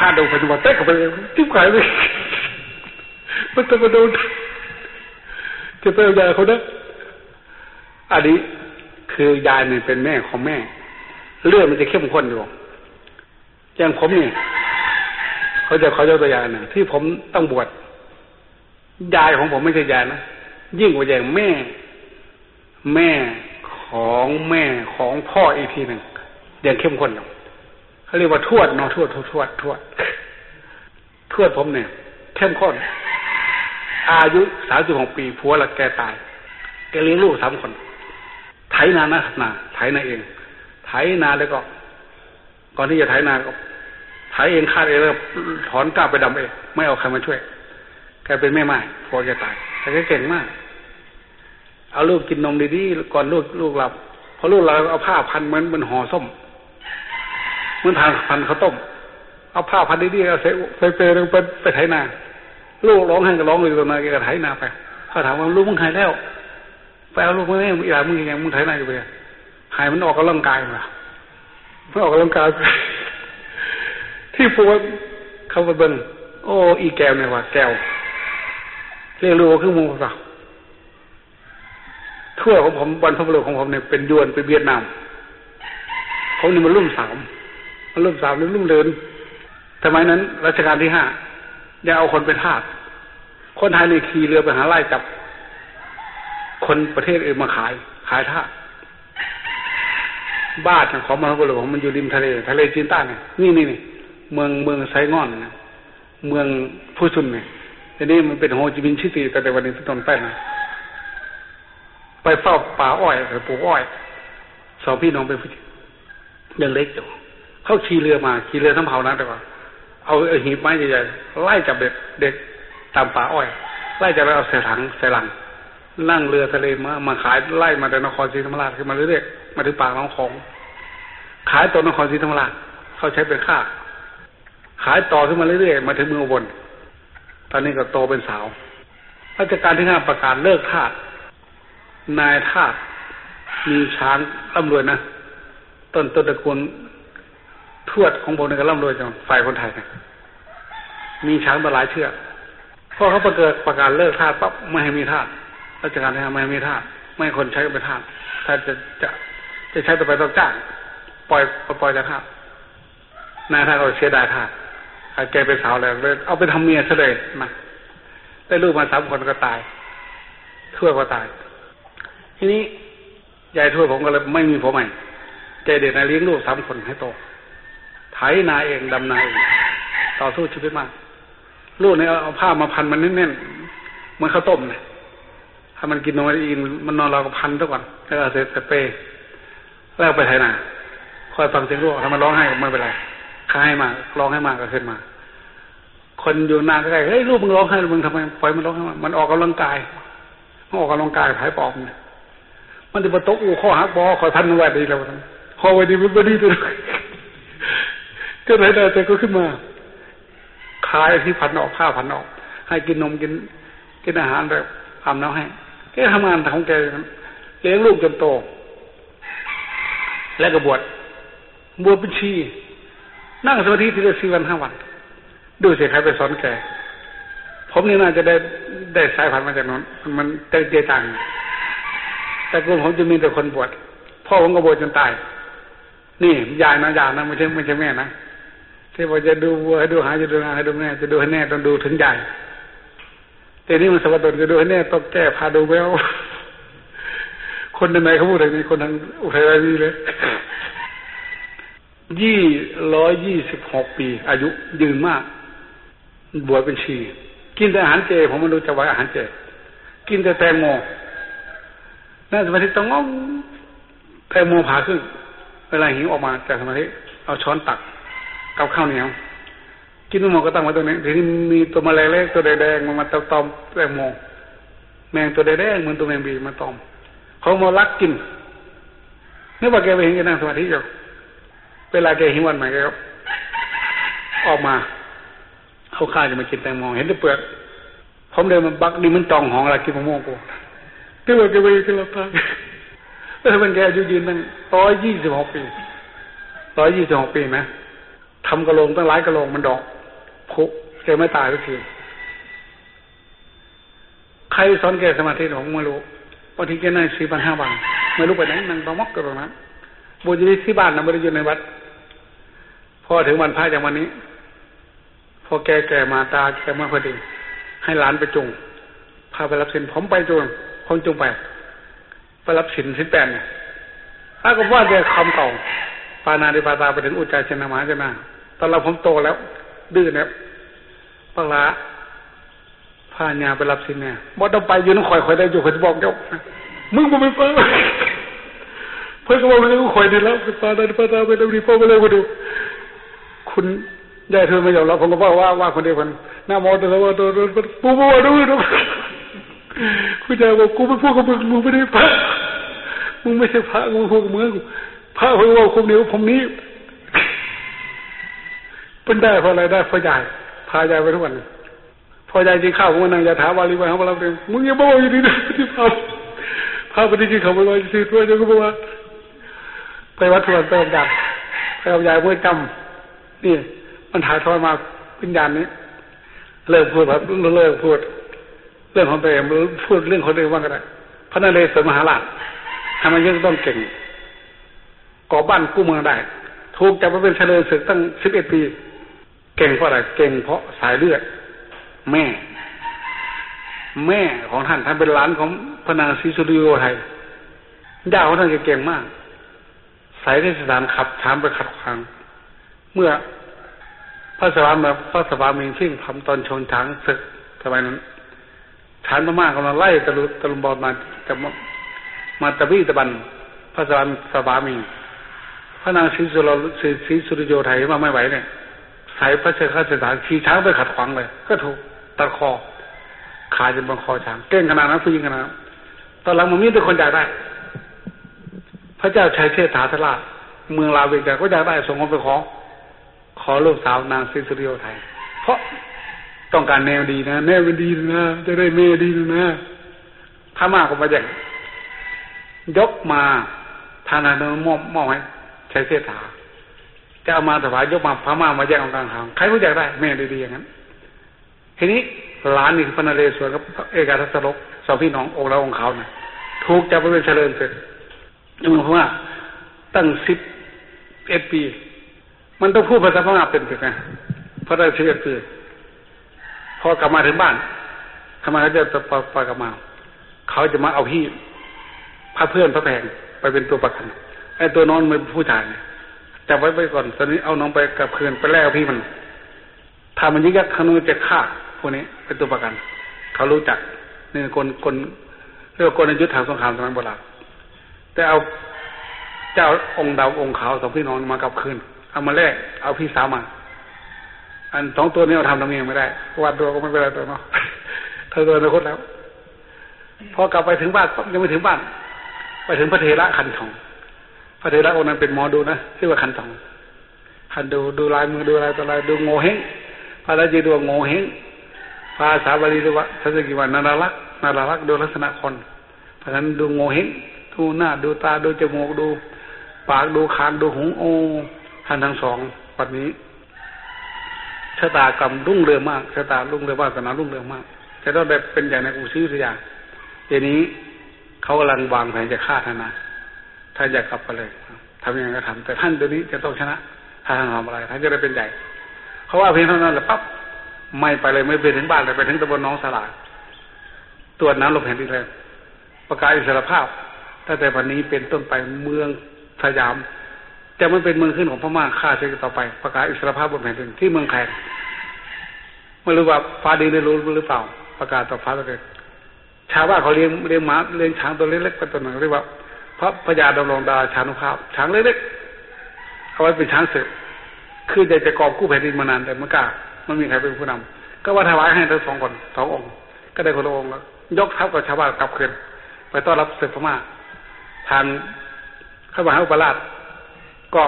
าดูไปดูมาเตะเข้าไปจิ้มไข่เลยมันจะมาโดนจะไปเอายาเขาได้อันนี้คือยายเนี่ยเป็นแม่ของแม่เลือดมันจะเข้มข้นอยู่อย่างผมนี่เขาจะตัวอย่างหนึ่งที่ผมต้องบวชยายของผมไม่ใช่ยายนะยิ่งกว่าอย่างแม่ของพ่ออีกทีหนึ่งอย่างเข้มข้นเขาเรียกว่าทวดเนาะทวดผมเนี่ยเข้มข้นอายุ36 ปีผัวละแกตายแกเลี้ยงลูก3 คนไถนาไถนาเองไถนาแล้วก็ก่อนที่จะไถนาก็ไถเองคาดเองแล้วถอนกล้าไปดำเองไม่เอาใครมาช่วยแกเป็นแม่ไม้ผัวแกตายแต่แกเก่งมากเอาลูกกินนมดีๆก่อนลูกหลับพอลูกหลับเอาผ้าพันเหมือนห่อส้มเหมือนพันข้าวต้มเอาผ้าพันดีๆเอาใส่เปรย์ลงไปไถนาลูกร้องให้ก็ร้องเลยตรงนั้นแกก็ไถนาไปเขาถามว่าลูกมึงหายแล้วไปเอาลูกมาให้อีหลานมึงยังมึงไถนาอยู่ไปหายมันออกกำลังกายมาไม่ออกกำลังกายที่ปวดเขาไปเบิ่งโอ้อีแก้วเนี่ยว่าแก้วเรียกรู้ว่าคือมูสักทั่วของผมบรรพบุรุษของผมเนี่ยเป็นยวนไปเวียดนามเขานี่มันรุ่น 3รุ่นเดินสมัยนั้นรัชกาลที่ 5อย่าเอาคนเป็นทาสคนไทยนี่ขี่เรือไปหาไล่จับคนประเทศอื่นมาขายทาสบ้านของบรรพบุรุษของมันอยู่ริมทะเลจีนใต้นี่เมืองไซงอนนะเมืองฟูซุนเนี่ยทีนี้มันเป็นโฮจิมินห์ซิตี้แต่วันนี้เป็นต้นไปนะไปเฝ้าป่าอ้อยไปปลูกอ้อย2 พี่น้องเป็นผู้ยังเล็กอยู่เขาขี่เรือสำเภานะแต่ว่าเอาหีบไม้ใหญ่ๆไล่จับเด็กตามป่าอ้อยไล่จับแล้วเอาใส่ลังนั่งเรือทะเลมาขายไล่มาแต่นครศรีธรรมราชขึ้นมาเรื่อยๆมาถึงปากน้องของขายตัวนครศรีธรรมราชเขาใช้เป็นค่าขายต่อขึ้นมาเรื่อยๆมาถึงเมืองอุบลตอนนี้ก็โตเป็นสาวรัชกาลที่ 5ประกาศเลิกทาสนายทาสมีช้างร่ำรวยนะต้นตระกูลทวดของผมเนี่ยก็ร่ำรวยจังฝ่ายคนไทยเนี่ยมีช้างมาหลายเชือกพอเขาประกาศเลิกทาสปั๊บไม่ให้มีทาสราชการที่ 5ไม่ให้มีทาสไม่ให้คนใช้เป็นทาสถ้าจะใช้ต่อไปต้องจ้างปล่อยจากทาสนายทาสก็เสียดายทาสแกเป็นสาวแล้วเลยเอาไปทำเมียซะเลยนะได้ลูกมา3 คนก็ตายทวดก็ตายทีนี้ยายทวดผมก็เลยไม่มีผัวใหม่ใจเด็ดนะเลี้ยงลูก3 คนให้โตไถนาเองดำนาเองต่อสู้ชีวิตมากลูกเนี่ยเอาผ้ามาพันมันแน่นๆเหมือนข้าวต้มเนี่ยถ้ามันกินนอนอินมันนอนเราก็พันซะก่อนแล้วเอาเสร็จเปย์แล้วไปไถนาคอยฟังเสียงลูกถ้ามันร้องไห้ก็ไม่เป็นไรข้าให้มาร้องให้มาก็ขึ้นมาคนอยู่นานก็ได้เฮ้ยลูกมึงร้องไห้มึงทำไมปล่อยมันร้องไห้มันออกกำลังกายผายปอบเนี่ยมันจะมาตกข้อหักบอคอยพันไว้ดีแล้วคอไว้ดีมันไม่ดีตัวก็ไหนได้แต่ก็ขึ้นมาคลายที่พันออกผ้าพันออกให้กินนมกินอาหารแบบอาบน้ำให้แกทำงานของแกเลี้ยงลูกจนโตแล้วก็บวชเป็นชีนั่งสมาธิทีละ4 วัน 5 วันดูสิใครไปสอนแกผมนี่น่าจะได้สายพันธุ์มาจากนั้นมันเจตังแต่กลุ่มผมจะมีแต่คนบวชพ่อผมก็บวชจนตายนี่ยายนะไม่ใช่แม่นะที่ว่าจะดูวัวให้ดูหาจะดูให้ดูแม่จะดูให้แน่ต้องดูถึงใหญ่แต่นี่มันสวัสดิ์จะดูให้แน่ต้องแก้พาดูแววคนในไหนเขาพูดอย่างนี้คนทางอุทัยธานีเลย126 ปีอายุยืนมากบวชเป็นชีกินแต่อาหารเจผมไม่รู้จะว่าอาหารเจกินแต่แตงโมนั่นสมาธิต้องแตงโมผ่าครึ่งเวลาหิวออกมาจากสมาธิเอาช้อนตักกับข้าวเหนียวกินแตงโมก็ตั้งไว้ตรงนี้ทีนี้มีตัวแมลงเล็กตัวแดงๆมาตอมแตงโมแมงตัวแดงเหมือนตัวแมงบีมาตอมเขามาลักกินนึกว่าแกไปเห็นแกนั่งสมาธิอยู่เวลาแกหิววันใหม่แกก็ออกมาเอาข้าวจะมากินแตงโมเห็นแต่เปลือกผมเดินมันบักดิมันจองหองอะไรกินมะม่วงกูก็เลยแกไปกินแล้วตายแล้วมันแกอายุยืนตั้ง126 ปีนะทำกระโหลกตั้งหลายกระโหลกมันดอก ผุแกไม่ตายทุกทีใครสอนแกสมาธิของไม่รู้บางทีแกนั่ง4,500 บาทไม่รู้ไปไหนนั่งตะมอกตรงนั้นบุญอยู่ที่บ้านนะไม่ได้อยู่ในวัดพอถึงวันพระอย่างวันนี้พอแกมาตาแกมาพอดีให้หลานไปจุงพาไปรับศีลผมไปจุงผมจุงไปรับศีล18เนี่ยถ้าก็ว่าแกคำเก่าปานาดิปาตาไปถึงอุจจาระมหาชนะตอนเราผมโตแล้วดื้อเนี่ยปลาพาญาไปรับศีลเนี่ยบ่ต้องไปอยู่น้องข่อยได้อยู่ข่อยบอกเจ้ามึงบ่ไปเปิดเพิ่นก็บอกเลยข่อยนี่แล้วปานาดิปาตาไปตรงนี้พ่อก็เลยมาดูคุณยายเธอไม่ยอมรับผมก็ว่าคนเดียวคนหน้ามอตัวแล้วว่าตัวปูดูคุณยายบอกกูไม่พูดกับมึงไม่ได้พระมึงไม่ใช่พระมึงพูดกับมึงพระเขาว่าคนเดียวผมนี้เป็นได้เพราะอะไรได้เพราะยายพายายไปทุกวันพอยายกินข้าวผมก็นั่งยาถาวารีไว้เขาเราเองมึงยังบอกอยู่ดีนะที่พาไปที่กินข้าวไปไว้ที่ตัวเจ้าก็บอกว่าไปวัดทวนไปกับยายเมื่อจำนี่มันถ่ายทอดมาวิญญาณนี้เลิกพูดแบบเลิกพูดเรื่องของตัวเองพูดเรื่องคนอื่นว่ากันได้พระนเรศวรมหาราชทำไมยังต้องเก่งก่อบ้านกู้เมืองได้ถูกจับมาเป็นเฉลิมศึกตั้ง11 ปีเก่งเพราะอะไรเก่งเพราะสายเลือดแม่ของท่านเป็นหลานของพระนางศรีสุริโยไทยย่าของท่านเก่งมากสายเทศสารขับช้างไปขัดขวางเมื่อพระสวามีซิ่งทำตอนชนช้างศึกสมัยนั้นช้างมากๆกำลังไล่ตะลุมบอลมาตะบี้ตะบันพระสวามีพระนางศรีสุริโยไทยว่าไม่ไหวเนี่ยสายพระเจ้าข้าศึกษาขี่ช้างไปขัดขวางเลยก็ถูกตัดคอขาจนบังคอช้างเก่งขนาดนั้นผู้หญิงขนาดนั้นตอนหลังมันมีแต่คนอยากได้พระเจ้าชัยเชษฐาธิราชเมืองลาวเวกก็อยากได้ส่งคนไปขอลูกสาวนางศรีสุริโยไทยเพราะต้องการแนวดีนะแนวดีนะจะได้แม่ดีนะถ้ามากกว่ามาอย่างยกมาทานาโนมอบให้ชัยเชษฐาจะเอามาถวายยกมาพม่ามาแยกต่างหากใครก็อยากได้แม่ดีๆอย่างนั้นทีนี้หลานนี่พระนเรศวรกับเอกาทัศรกสองพี่น้ององค์ละองค์เขานะถูกจับไปเป็นเฉลิมศึกยังเพราะว่าตั้ง11 ปีมันต้องพูดภาษาพม่าเป็นถึงนะเพราะได้11 ปีพอกลับมาถึงบ้านทำไมเขาจะปล่อยกลับมาเขาจะมาเอาพี่พระเพื่อนพระแพงไปเป็นตัวประกันไอ้ตัวน้องมันผู้ชายเนี่ยจับไว้ก่อนตอนนี้เอาน้องไปกับคืนไปแล้วพี่มันถ้ามันยิ่งยักษ์ขนุนจะฆ่าพวกนี้เป็นตัวประกันเขารู้จักนี่คนเรียกว่าคนในยุทธสงครามสมัยโบราณแต่เอาเจ้าองค์ดาวองค์ขาวสองพี่น้องมากับคืนเอามาแลกเอาพี่สาวมาอัน2 ตัวนี้เราทำตรงนี้ไม่ได้วาดตัวก็ไม่เป็นไรตัวเนาะเธอตัวในคนแล้วพอกลับไปถึงบ้านยังไม่ถึงบ้านไปถึงพระเถระขันทองพระเถระองค์นั้นเป็นหมอดูนะชื่อว่าขันทองขันดูลายมือดูอะไรต่ออะไรดูโง่เฮงพระราชดูโง่เฮงภาษาบาลีเรียกว่าทัศกิวันนาราลักษ์ดูลักษณะคนเพราะฉะนั้นดูโง่เฮงดูหน้าดูตาดูจมูกดูปากดูคางดูหูโอท่านทั้งสองปัจจุบันชะตากรรมรุ่งเรืองมากชะตารุ่งเรืองวาสนารุ่งเรืองมากจะต้องได้เป็นอย่างในอุชิวิทยาเดี๋ยวนี้เขากำลังวางแผนจะฆ่าท่านนะท่านอยากกลับไปเลยทำยังไงก็ทำแต่ท่านเดี๋ยวนี้จะต้องชนะท่านทำอะไรท่านจะได้เป็นใหญ่เขาว่าเพียงเท่านั้นแหละปั๊บไม่ไปเลยไม่ไปถึงบ้านเลยไปถึงตำบลหนองสลาตรวจน้ำลมแผ่นดินเลยประกาศอิสรภาพตั้งแต่วันนี้เป็นต้นไปเมืองสยามจะไม่เป็นเมืองขึ้นของพม่าฆ่าเชื้อต่อไปประกาศอิสรภาพบนแผ่นดินที่เมืองแขกไม่รู้ว่าฟ้าดินได้รู้หรือเปล่าประกาศต่อฟ้าตะเกิดชาวบ้านเขาเลี้ยงหมาเลี้ยงช้างตัวเล็กๆเป็นตัวหนึ่งเรียกว่าพระพญาดำรงดาชานุภาพช้างเล็กๆเอาไว้เป็นช้างศึกคือจะกอบกู้แผ่นดินมานานแต่ไม่กล้ามันมีใครเป็นผู้นำก็ว่าถวายให้ทั้ง2 คน2 องค์ก็ได้คนละองค์แล้วยกทัพกับชาวบ้านกลับคืนไปต้อนรับศึกพม่าทางข้าพเจ้าอุปราชก็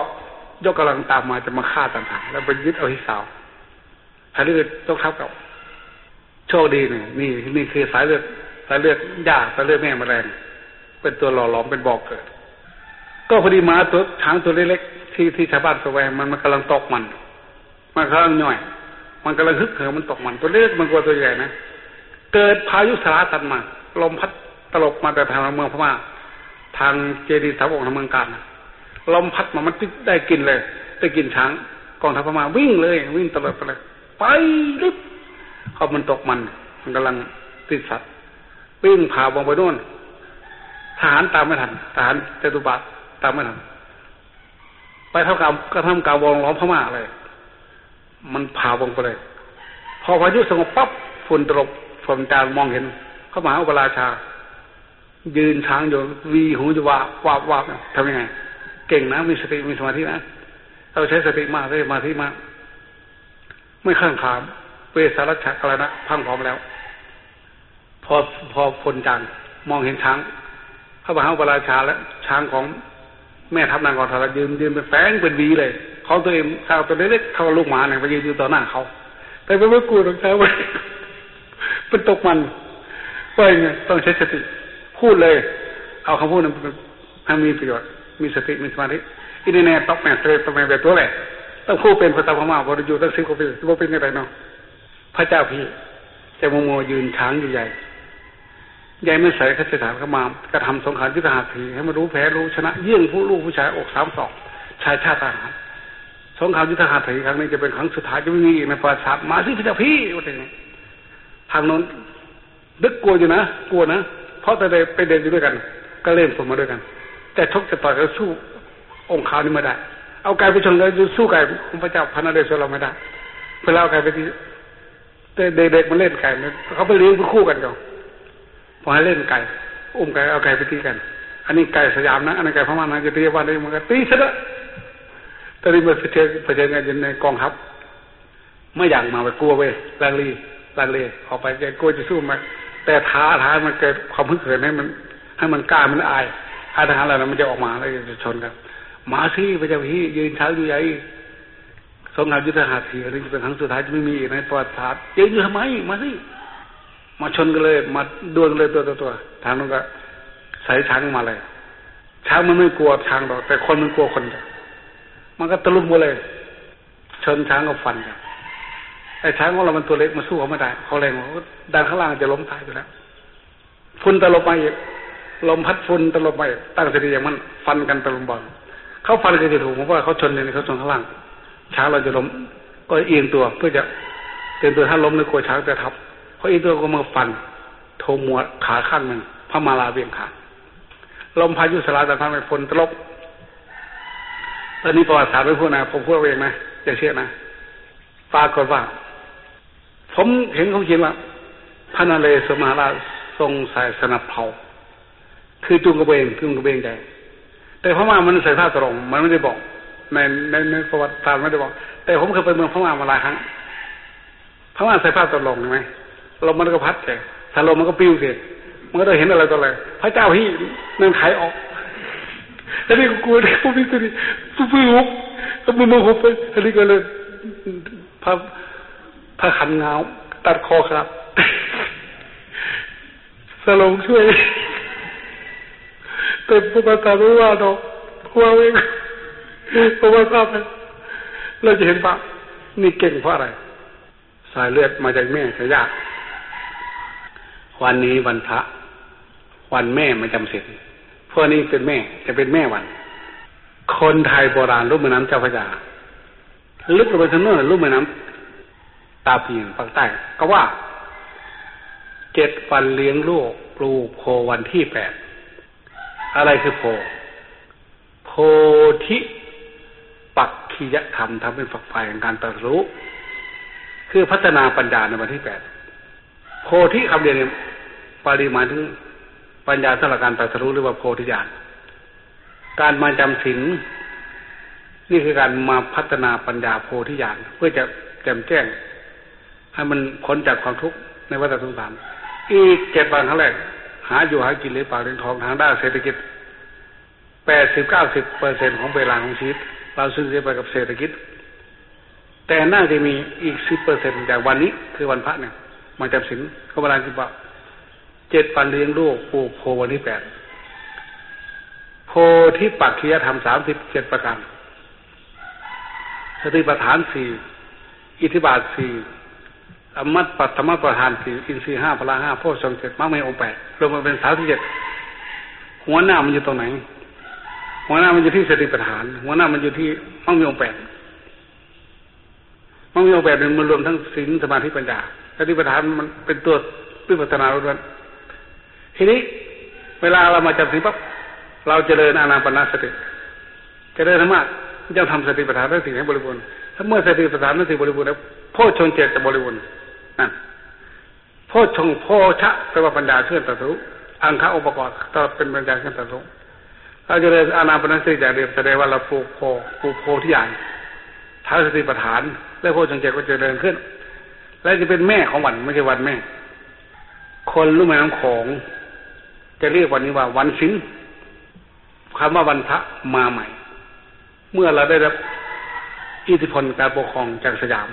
ยกกำลังตามมาจะมาฆ่าต่างๆแล้วไปยึดเอาที่สาวถ้าเลือดยกทัพกับโชคดีนี่คือสายเลือดยาสายเลือดแม่แมลงเป็นตัวหล่อหลอมเป็นบ่อเกิดก็พอดีมาตัวช้างตัวเล็กๆที่ชาวบ้านแสวงมันกำลังตกมันกำลังย่อย มันกำลังฮึกเหิมมันตกมันตัวเล็กมันกลัวตัวใหญ่นะเกิดพายุสลาตันมาลมพัดตลบมาแต่ทางเมืองพม่าทางเจดีย์สามองค์ทางเมืองกาญลมพัดมามันได้กินเลยได้กินช้างกองทัพพม่าวิ่งเลยวิ่งตลอดไปเลยไปลิบเขามันตกมันกำลังติดสัตว์วิ่งผ่าบองไปโน่นทหารตามไม่ทันทหารจตุบาทตามไม่ทันไปเท่ากับก็ทำการวงล้อมพม่าเลยมันผ่าบองไปเลยพอพายุสงบปั๊บฝุ่นตลบฝนจางมองเห็นเขามหาอุปราชายืนช้างอยู่วีหูจะวาบทำยังไงเก่งนะมีสติมีสมาธินะเราใช้สติมากได้สมาธิมากไม่ข้างขามเวสารัชกรณะพังพร้อมแล้วพอฝนจางมองเห็นช้างเขามหาอุปราชาและช้างของแม่ทัพนางกองทัพยืนเป็นแฝงเป็นวีเลยเขาตัวเองข้าวตัวเล็กๆเขาลูกหมาเนี่ยไปยืนอยู่ต่อหน้าเขาแต่ไม่กลัวหรอกช้างเป็นตกมันว่าไงต้องใช้สติพูดเลยเอาคำพูดนั้นให้มีประโยชน์มีสติมีสมาธิอินเดียตอกแม่เตะตอกแม่แบบตัวแหละต้องพูดเป็นภาษาพม่าบริยูตั้ง10 กว่าปีว่าเป็นยังไงเนาะพระเจ้าพี่จะโมยืนช้างอยู่ใหญ่ไม่ใส่ข้าศึกเข้ามากระทำสงครามยุทธหัตถีให้มารู้แพ้รู้ชนะเยี่ยงผู้ลูกผู้ชายอก3 ศอกชายชาติทหารสงครามยุทธหัตถีครั้งนี้จะเป็นครั้งสุดท้ายจะไม่มีอีกในประวัติศาสตร์มาสิพระเจ้าพี่ว่าอย่างนี้ทางโน้นดึกกลัวอยู่นะกลัวนะเพราะแต่ไปเดินอยู่ด้วยกันก็เล่นผมมาด้วยกันแต่ชกจะต่อยก็สู้องค์ขาวนี่ไม่ได้เอาไก่ไปชนแล้วสู้ไก่ของพระเจ้าพระนเรศวรเราไม่ได้เวลาเอาไก่ไปที่เด็กๆมันเล่นไก่เขาไปเลี้ยงคู่กันก่อนพอให้เล่นไก่อุ้มไก่เอาไก่ไปตีกันอันนี้ไก่สยามนะอันนี้ไก่พม่านะจะตีวันนี้มันก็ตีซะละตอนนี้มาเผชิญกันอยู่ในกองทัพไม่อยากมาไปกลัวเว้ยลังเลออกไปแกกลัวจะสู้มาแต่ท้ามันเกิดความพึกเหินให้มันกล้ามันอายทหารอะไรมันจะออกมาแล้วจะชนกันมาสิพระเจ้าพี่ยืนเท้าอยู่ใหญ่สงครามยุทธหัตถีอันนี้จะเป็นครั้งสุดท้ายจะไม่มีในประวัติศาสตร์ยืนอยู่ทำไมมาสิมาชนกันเลยมาดวลเลยตัวทางนั้นก็ใส่ช้างมาเลยช้างมันไม่กลัวช้างหรอกแต่คนมันกลัวคนมันก็ตะลุมกันเลยชนช้างกับฟันกันไอ้ช้างของเรามันตัวเล็กมาสู้เขาไม่ได้เขาแรงดันข้างล่างจะล้มตายไปแล้วฝุ่นตลบมาอีกลมพัดฝุ่นตลบมาตั้งสติอย่างมันฟันกันตะลุมบอลเขาฟันกันจะถูกเพราะว่าเขาชนเนี่ยเขาชนข้างล่างช้างเราจะล้มก็เอียงตัวเพื่อจะเตือนตัวถ้าล้มในกลัวช้างจะทับเขาเอียงตัวก็มาฟันโถมัวขาข้างหนึ่งพระมาลาเบี่ยงขาลมพายุสลายแต่ทำให้ฝนตลบตอนนี้ประวัติศาสตร์ไม่พูดนะผมพูดเองนะอย่าเชื่อนะปรากฏว่าผมเห็นเขาเขียนว่าพระนเรศวรมหาราชทรงใส่สนับเผาคือจุงกระเบนใจแต่พม่ามันใส่ผ้าตรงมันไม่ได้บอกในประวัติศาสตร์ไม่ได้บอกแต่ผมเคยไปเมืองพม่ามาหลายครั้งพม่าใส่ผ้าตรงใช่ไหมลมมันก็พัดแกถ้าลมมันก็ปิ้วเสียมันก็ได้เห็นอะไรต่ออะไรพระเจ้าพี่นั่นไขออกแล้วนี่ก็กลัวที่พวกนี้ตัวนี้ฟื้นหุบแล้วมันหุบไปอันนี้ก็เลยพระขันเงาตัดคอครับสลงช่วยแต่พระบาทไม่ว่าดอกว่าเองเพราะว่าทราบเราจะเห็นปะนี่เก่งเพราะอะไรสายเลือดมาจากแม่จากญาติวันนี้วันพระวันแม่มาจำศีลพวกนี้เป็นแม่จะเป็นแม่วันคนไทยโบราณรูปแม่น้ำเจ้าพระยาลึกลงไปทางโน้นรูปแม่น้ำตาปีนภาคใต้ก็ว่า7 วันเลี้ยงลูกปลูกโพวันที่8อะไรคือโพธิปักขิยธรรมทำเป็นฝักใฝ่ของการตรัสรู้คือพัฒนาปัญญาในวันที่8โพธิคำเดียวเนี่ยปริมาณถึงปัญญาสำหรับการตรัสรู้หรือว่าโพธิญาณการมาจำศีลนี่คือการมาพัฒนาปัญญาโพธิญาณเพื่อจะแจ่มแจ้งให้มันพ้นจากความทุกข์ในวัฏสงสารอีก7 วันครั้งแรกหาอยู่หากินเลยปากเลี้ยงท้องทางด้านเศรษฐกิจ 80-90% ของเวลาของชีวิตเราซึ่งเสียไปกับเศรษฐกิจแต่น่าจะมีอีก 10% จากวันนี้คือวันพระเนี่ยมาจำศีลเขาเวลาที่ว่า7 วันเลี้ยงลูกปลูกโพวันที่8โพธิปักขิยธรรม37 ประการสติปัฏฐาน4 อิทธิบาทสี่อมัตปัตตมประธานสี่อินทรีย์ห้าพละห้าโพชฌงค์เจ็ดมรรคมีองค์แปดรวมมาเป็น37หัวหน้ามันอยู่ตรงไหนหัวหน้ามันอยู่ที่สติปัฏฐานหัวหน้ามันอยู่ที่มรรคมีองค์แปดมรรคมีองค์แปดมันรวมทั้งศีลสมาธิปัญญาสติปัฏฐานมันเป็นตัววิปัสสนาล้วนทีนี้เวลาเรามาจำศีลปั๊บเราเจริญอานาปานสติเจริญธรรมะจะทำสติปัฏฐานได้สิ่งให้บริบูรณ์ถ้าเมื่อสติปัฏฐานนั้นสิ่งบริบูรณ์แล้วโพชฌงค์เจ็ดจะบริบูรณ์นั่นโพชฌงค์โพชะแปลว่าปัญญาเคลื่อนตรัสรู้อังคะองค์ประกอบก็เป็นปัญญาเคลื่อนตรัสรู้เราเจริญอานาปานสติอย่างเดียวแสดงว่าเราปลูกโพที่อย่างท้าสติปัฏฐานแล้วโพชฌงค์เจ็ดก็จะเดินขึ้นและจะเป็นแม่ของวันไม่ใช่วันแม่คนรู้ไหมน้ำของจะเรียกวันนี้ว่าวันศีลคำว่าวันพระมาใหม่เมื่อเราได้รับอิทธิพลการปกครองจากสยาม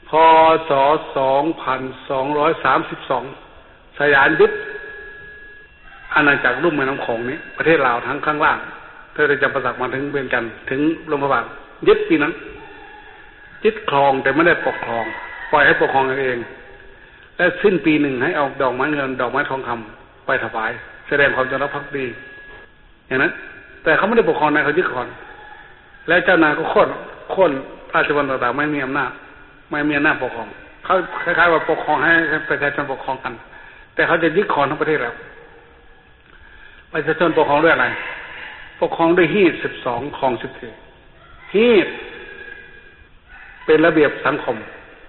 พศ2232สยามยึดอาณาจักรลุ่มแม่น้ำโขงนี้ประเทศลาวทั้งข้างล่างเธอได้จำประสักมาถึงเวียงจันทร์ถึงลมพระบางยึดปีนั้นยึดครองแต่ไม่ได้ปกครองปล่อยให้ปกครองเองและสิ้นปีหนึ่งให้เอาดอกไม้เงินดอกไม้ทองคำไปถวายแสดงความจงรักภักดีอย่างนั้นแต่เขาไม่ได้ปกครองนะเขายึดครองและเจ้านายก็โค่นราชวังต่างๆไม่มีอำนาจไม่มีอำนาจปกครองเขาคล้ายๆว่าปกครองให้ประชาชนปกครองกันแต่เขาจะยึดครองทั้งประเทศแล้วประชาชนปกครองด้วยอะไรปกครองด้วยฮีท12ครอง14ฮีทเป็นระเบียบสังคม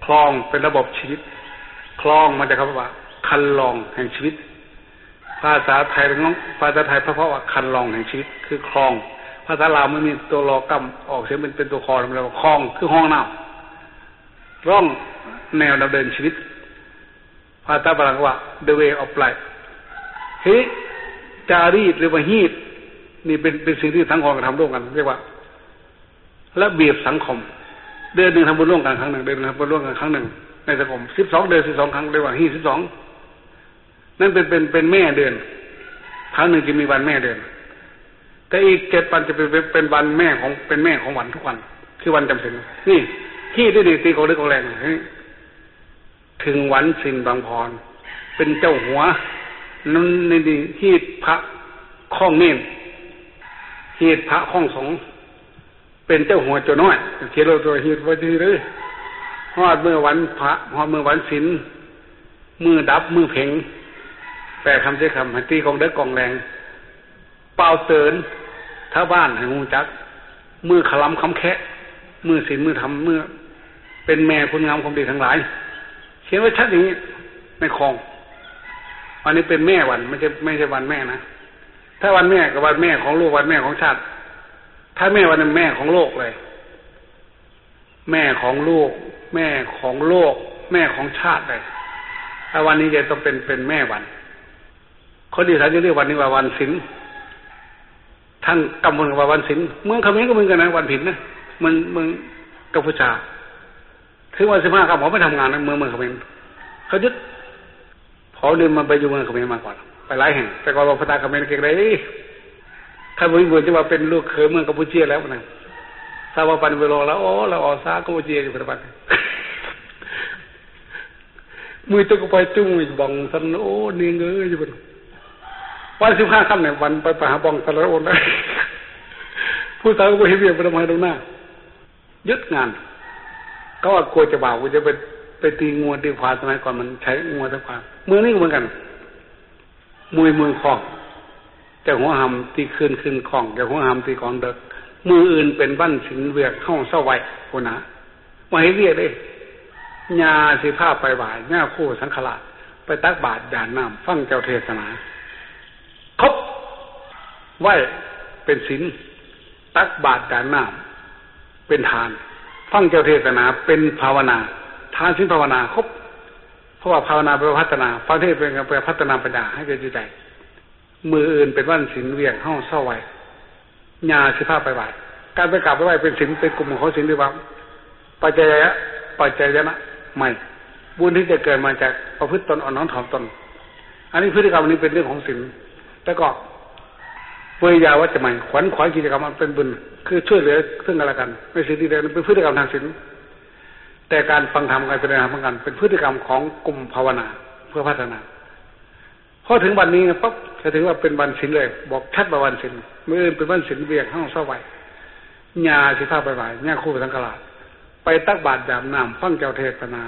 ครองเป็นระบบชีวิตครองมันจะคำว่าคันลองแห่งชีวิตภาษาไทยภาษาไทยเพราะว่าคันลองแห่งชีวิตคือครองภาษาลาวไม่มีตัวรอกำออกเสียงเป็นตัวคอเราครองคือห้องน้ำร่องแนวดำเนินชีวิตภาษาฝรั่งว่า the way of life เฮ้จารีตหรือว่าฮีตนี่เป็นสิ่งที่สังคมทำร่วมกันเรียกว่าระเบียบสังคมเดือนหนึ่งทำบุญร่วมกันครั้งหนึ่งเดือนหนึ่งทำบุญร่วมกันครั้งหนึ่งในสังคม12 เดือน12 ครั้งเรียกว่าฮี12นั่นเป็นแม่เดือนครั้งหนึ่งจะมีวันแม่เดือนแต่อีก7 วันจะเป็นวันแม่ของเป็นแม่ของวันทุกวันคือวันจำศีลนี่ที่ได้ดีตีโกเล็กโกแรงถึงวันศีลบางพรเป็นเจ้าหัวนั่นนี่ที่พระข้องเน้นที่พระข้องสงเป็นเจ้าหัวเจ้าน้อยเขียนเราตัวฮีดไว้ที่เลยฮอดเมื่อวันพระฮอดเมื่อวันศีลมือดับมือเพ่งแปลคำใช้คำให้ตีกองเด็กกองแรงเป่าเตือนถ้าบ้านให้งูจักมือขลำคำแคะมือศีลมือทำมือเป็นแม่คุณงามความดีทั้งหลายเขียนไว้ชัดอย่างนี้ในคลองวันนี้เป็นแม่วันไม่ใช่วันแม่นะถ้าวันแม่กับวันแม่ของลูกวันแม่ของชาติถ้าแม่วันนั้นแม่ของโลกเลยแม่ของลูกแม่ของโลกแม่ของชาติเลยถ้าวันนี้จะต้องเป็นแม่วันคนที่ท่านจะเรียกวันนี้ว่าวันศีลท่านกำหนดว่าวันศีลเมืองเขมรก็เหมือนกันนะวันผิดนะเมืองกัมพูชาถึงวัน15 ค่ำเขาไม่ทำงานนะเมืองเขมรเขายึดเขาเดินมาไปอยู่เมืองเขมรมาก่อนไปหลายแห่งแต่ก่อนเราพัฒนาเขมรเก่งเลยถ้าบุญจะว่าเป็นลูกเขยเมืองกัมพูชาแล้วนะทราบว่าปันเวลาแล้วโอ้เราออกซากัมพูชาอยู่ปัจจุบันมือตะกุไปจุ้งบังสันโอ้เนียงเอ้ยอยู่บนวัน15 ค่ำเนี่ยวันไปหาบังสันโอ้นะผู้สาวก็ไปเบียดไปทำไมตรงหน้ายึดงานก็ว่ากลัวจะบ่าวกูจะไปตีงัวตีควายสมัยก่อนมันใช้งัวตีควายเมืองนี้เหมือนกันมวยมือคล้องแต่หัวหำตีคืนคล้องแต่หัวหำตีกองเด็กมืออื่นเป็นบ้านสินเวียกเข้าเศร้าไว้คนนะมาให้เรียกเลยญาสิภาพไปบ่ายญาคู่สังขละไปตักบาตรยานน้ำฟังเจ้าเทศนาครบไหวเป็นศีลตักบาตรยานน้ำเป็นทานฟังเจ้าเทศนาเป็นภาวนาทานศีลภาวนาครบเพราะว่าภาวนาเป็นพัฒนาฟังเทศเป็นการพัฒนาปัญญาให้เกิดจิตใจมืออื่นเป็นบ้านศีลเวียงเข้าเศร้าไว้ญาสิภาพไปบ่ายการไปกราบไปไหว้เป็นศีลเป็นกลุ่มของเขาศีลด้วยว่าปัจจัยนะไม่บุญที่จะเกิดมาจากประพฤติตนอ่อนน้อมถ่อมตนอันนี้พฤติกรรมนี้เป็นเรื่องของศีลแล้วก็เวรยาวัจจะใหม่ขวัญกิจกรรมมันเป็นบุญคือช่วยเหลือซึ่งกันและกันไม่ศีลที่ใดเป็นพฤติกรรมทางศีล แต่การฟังธรรมการแสดงธรรมกันเป็นพฤติกรรมของกลุ่มภาวนาเพื่อพัฒนาพอถึงวันนี้ปั๊บจะถือว่าเป็นวันศีลเลยบอกชัดว่าวันศีลเมื่อเป็นวันศีลเบียกห้องเศร้าไหวญาสิภาพไปไหวญาคู่ไปทั้งกลาดไปตักบาตรยามน้ำฟังเจ้าเทศนา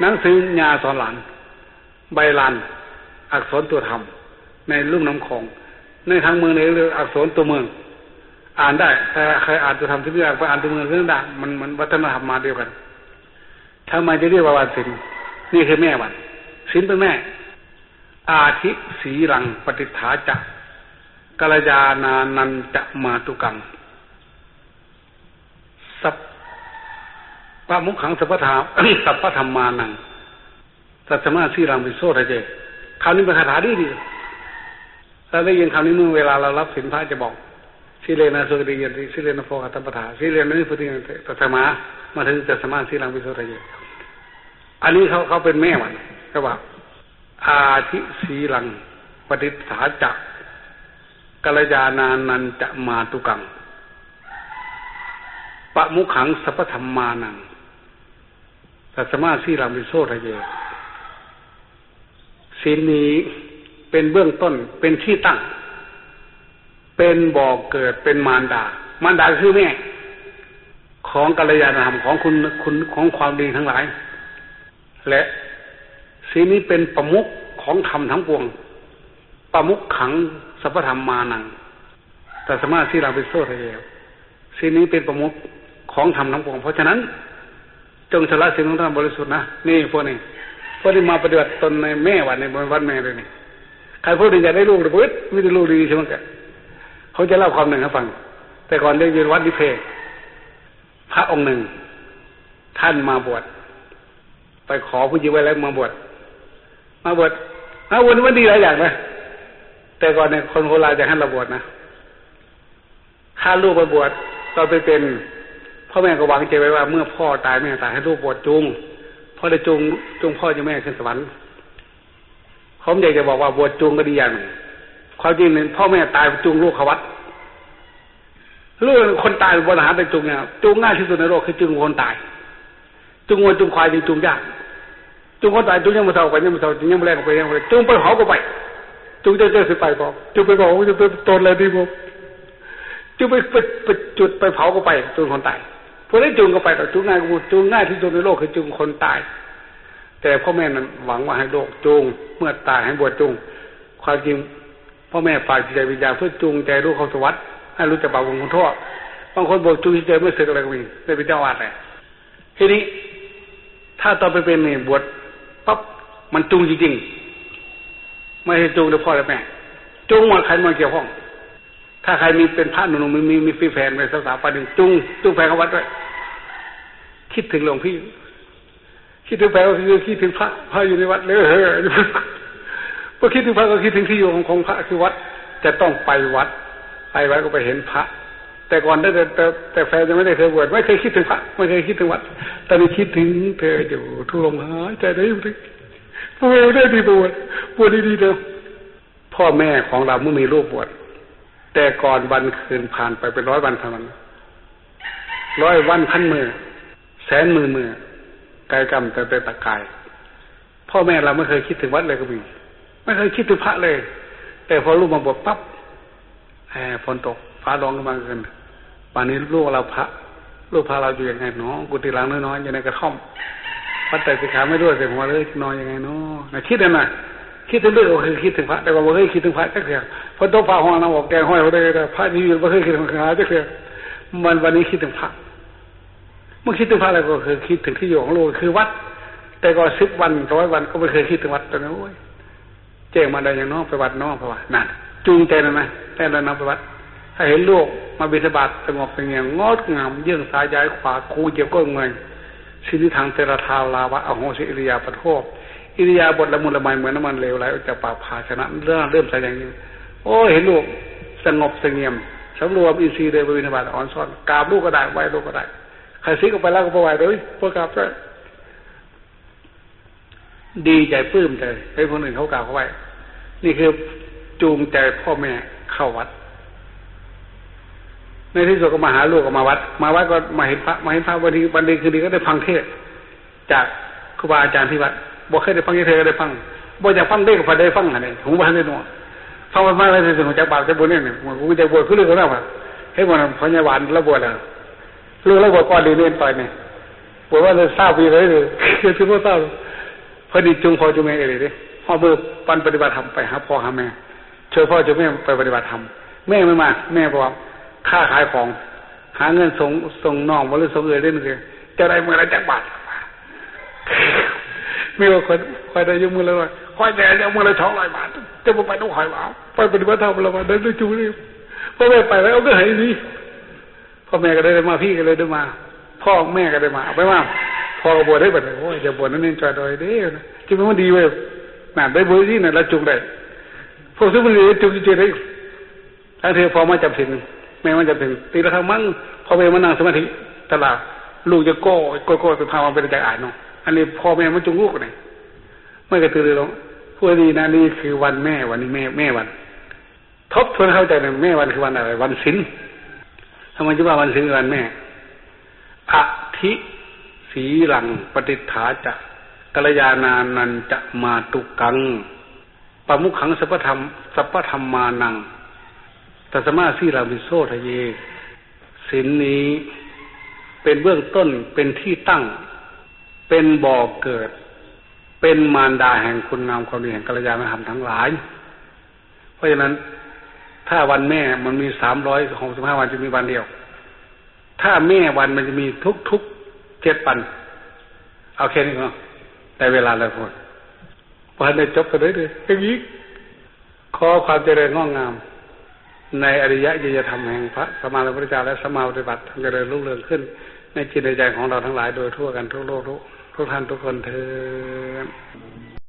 หนังสือญาสอนหลานใบลานอักษรตัวธรรมในลุ่มน้ำคลองในทางเมืองในเรื่องอักษรตัวเมืองอ่านได้แต่ใครอ่านตัวธรรมที่เรียกไปอ่านตัวเมืองเรื่องได้มันวัฒนธรรมมาเดียวกันทำไมจะเรียกว่าวันศีลนี่คือแม่วันศีลเป็นแม่อาทิสีรังปฏิฐาจะกัลยาณานันจะมาตุกังสัพพะมุขังสัพพะธรรมสัพพะธรรมานังสัจมาสีรังวิโสทะเจคำนี้เป็นคาถาดีเราได้ยินคำนี้เมื่อเวลาเรารับศีลพระจะบอกสิเลนะสุขติยันติสิเลนะโภคตัมปทาสิเลนะนิพุติยันติตัสมามาถึงสัจมาสีรังวิโสทะเจอันนี้เขาเป็นแม่มันก็ว่าอาทิสีลังปฏิฐาจะกัลยาณานันจะมาตุกังปะมุขังสัพพธรรมานังสัสมาสีลังวิโสทะเยศีลนี้เป็นเบื้องต้นเป็นที่ตั้งเป็นบ่อเกิดเป็นมารดามารดาคือแม่ของกัลยาณธรรมของคุณของความดีทั้งหลายและศีลนี้เป็นประมุขของธรรมทั้งปวงประมุขขังสัพพธรรมมานังแต่สมาธิเราเป็นโซ่ทะเยวศีลนี้เป็นประมุขของธรรมทั้งปวงเพราะฉะนั้นจงชำระศีลของท่านบริสุทธิ์นะนี่พวกนี้มาปฏิบัติตนในแม่วันในวันแม่เลยนี่ใครพูดถึงจะได้ลูกหรือเปล่าไม่ได้ลูกดีใช่ไหมแกเขาจะเล่าความหนึ่งให้ฟังแต่ก่อนเรียนอยู่วัดนิเพศพระองค์หนึ่งท่านมาบวชไปขอผู้หญิงไว้แล้วมาบวชมันดีหลายอย่างนะแต่ก่อนเนี่ยคนโบราณจะให้เราบวชนะถ้าลูกไปบวชตอนไปเป็นพ่อแม่ก็หวังใจไว้ว่าเมื่อพ่อตายแม่ตายให้ลูกบวชจูงพ่อได้จูงพ่อจูงแม่ขึ้นสวรรค์ผมอยากจะบอกว่าบวชจูงก็ดีอย่างหนึ่งความจริงเนี่ยพ่อแม่ตายจูงลูกเขาวัดลูกคนตายบนอาหารเป็นจูงเนี่ยจูงง่ายที่สุดในโลกคือจูงคนตายจูงวัวจูงควายจูงยากจูงคนตายจูงยังไม่เท่ากันยังไม่เท่ายังไม่แรงไปยังไม่จูงไปเผาก็ไปจูงเจ้าสิไปบอกจูงไปบอกว่าจะเป็นตนอะไรดีบอกจูงไปจุดไปเผาก็ไปจูงคนตายพอได้จูงก็ไปแต่จูงง่ายที่สุดในโลกคือจูงคนตายแต่พ่อแม่นั้นหวังว่าให้โลกจูงเมื่อตายให้บวชจูงความจริงพ่อแม่ฝากใจวิญญาณเพื่อจูงใจลูกเขาสวัสดิ์ให้รู้จักบาปบุญคุณโทษบางคนบอกจูงใจไม่สึกอะไรก็มีได้เป็นเจ้าวาดเลยทีนี้ถ้าตอนไปเป็นเนี่ยบวชปั๊บมันจูงจริงๆไม่ใช่จูงโดยพ่อและแม่จูงหมดใครมาเกี่ยวข้องถ้าใครมีเป็นพระหนุ่มมีแฟนเป็นสาวๆประเด็นจูงแฟนเขาวัดด้วยคิดถึงหลวงพี่คิดถึงแฟนก็คือคิดถึงพระอยู่ในวัดเลยพอคิดถึงพระก็คิดถึงที่อยู่ของพระคือวัดจะต้องไปวัดก็ไปเห็นพระแต่ก่อนแต่แฟนยังไม่ได้เคยบวชไม่เคยคิดถึงพระไม่เคยคิดถึงวัดตอนนี้คิดถึงเธออยู่ทุลมหายใจได้อยู่ที่พ่อแม่ได้ดีบวชดีๆเด้อพ่อแม่ของเราเมื่อมีลูกบวชแต่ก่อนวันคืนผ่านไปเป็น100 วันเท่านั้น100 วันพันมือแสนมือกายกรรมแต่ตะกายพ่อแม่เราไม่เคยคิดถึงวัดเลยก็มีไม่เคยคิดถึงพระเลยแต่พอลูกมาบวชปั๊บฝนตกฟ้าร้องขึ้นมาเกินป่านนี้ลูกเราลูกพระเราอยู่ยังไงเนาะกุฏิหลังน้อยๆอยู่ในกระท่อมวัดแต่สิขาไม่ด้วยแต่หัวเลยนอนยังไงเนาะคิดได้ไหมคิดถึงเรื่องก็คือคิดถึงพระแต่ว่าไม่เคยคิดถึงพระจักเดียวฝนตกฟ้าห้องน้ำออกแกงห้อยเขาได้แต่พระที่อยู่ไม่เคยคิดถึงพระจักเดียววันนี้คิดถึงพระเมื่อคิดถึงพระอะไรก็คือคิดถึงที่อยู่ของลูกคือวัดแต่ก็10 วัน100 วันก็ไม่เคยคิดถึงวัดตอนนั้นโอ้ยแจ้งมาได้อย่างน้องไปวัดน้องเพราะว่านั่นจูงใจนะไหมแต่เรานำไปวัดถ้าเห็นลูกมาบิณฑบาตสงบเป็นอย่างงดงามเยื่องซ้ายย้ายขวาคูเจ็บก้นเงยสินิทางเตระทาลาวะอโหสิอิริยาปโทอิริยาบถละมุนละไมเหมือนน้ำมันเหลวไหลออกจากปากภาชนะเริ่มใส่อย่างนี้โอ้เห็นลูกสงบเสงี่ยมสำรวมอินทรีย์เดินไปบิณฑบาตอ่อนซ้อนกราบลูกก็ได้ไหว้ลูกก็ได้ใครซิกออกไปแล้วก็ไหว้เลยพวกกราบก็ดีใจปลื้มใจให้คนอื่นเขากราบเขาไหว้นี่คือจูงใจพ่อแม่เข้าวัดในที่สุดก็มาหาลูกก็มาวัดก็มาเห็นพระวันดีคืนดีก็ได้ฟังเทศน์ จากครูบาอาจารย์ที่วัดบ่เคยได้ฟังยังเธอได้ฟังบ่อยากฟังได้ก็พอได้ฟังอะไรหูบ้านได้หนวฟังมาแล้วจะจากบาปจะบุญเนี่ยกูจะบวชเพื่อเรื่องอะไรวะให้มันพญาวานแล้วบวชแล้วรู้แล้วบวชก่อนดีเรียนต่อยเนี่ยบวชว่าจะทราบปีเลยคือที่พ่อทราบพอดีจุงพ่อจุงแม่เลยดิพ่อเบิกปันปฏิบัติธรรมไปหาพ่อหาแม่เชิญพ่อเชิญแม่ไปปฏิบัติธรรมแม่ไม่มาแม่บอกค่าขายของหาเงินส่งน้องหรือส่งเล่นเลยจะได้เมื่อไรจากบาทไม่ว่าคอยได้ยกมือเลยว่าคอยแต่ยกมือเลย200 บาทจะไปต้องคอยว่าไปปฏิบัติธรรมเรามาได้ด้วยจูนี่พ่อแม่ไปแล้วก็หายดีพ่อแม่ก็ได้มาพี่ก็เลยได้มาพ่อแม่ก็ได้มาเอาไปว่าพอบวชได้แบบโอ้ยจะบวชนั่นเองจอยดอยเด้อจริงมันดีเว้ยน่ะได้บวชที่นั่นละจุกได้พวกซึ่งมันดีจุกจริงได้ทั้งที่พอมาจับสินแม่มันจับสินตีละครั้งมั่งพอแม่มานั่งสมาธิตลาดลูกจะโก้ไปพามันเป็นใจอ่านเนาะอันนี้พ่อแม่มันจุงลูกไงไม่กระตือรือร้นพูดดีนะนี่คือวันแม่วันนี้แม่วันทบทวนเข้าใจหน่อยแม่วันคือวันอะไรวันศีลทำไมจึงว่าวันศีลวันแม่อธิสีหลังปฏิฐาจะกัลยาณานันจะมาตุกังปมุขขังสัพพธรรมานังตัสมาสีหลังวิโสทะเยศีลนี้เป็นเบื้องต้นเป็นที่ตั้งเป็นบ่อเกิดเป็นมารดาแห่งคุณงามความดีแห่งกัลยาณธรรมทั้งหลายเพราะฉะนั้นถ้าวันแม่มันมี365 วันจะมีวันเดียวถ้าแม่วันมันจะมีทุก7 วันเอาแค่นี้เนาะแต่เวลาแล้วพอพอได้จบกันเลยอย่างนี้ขอความเจริญงอกงามในอริยะยธรรมแห่งพระสัมมาสัมพุทธเจ้าและสัมมาปฏิบัติทำเจริญรุ่งเรืองขึ้นในจิตในใจของเราทั้งหลายโดยทั่วกันทั่วโลกทุกท่านทุกคนเถิด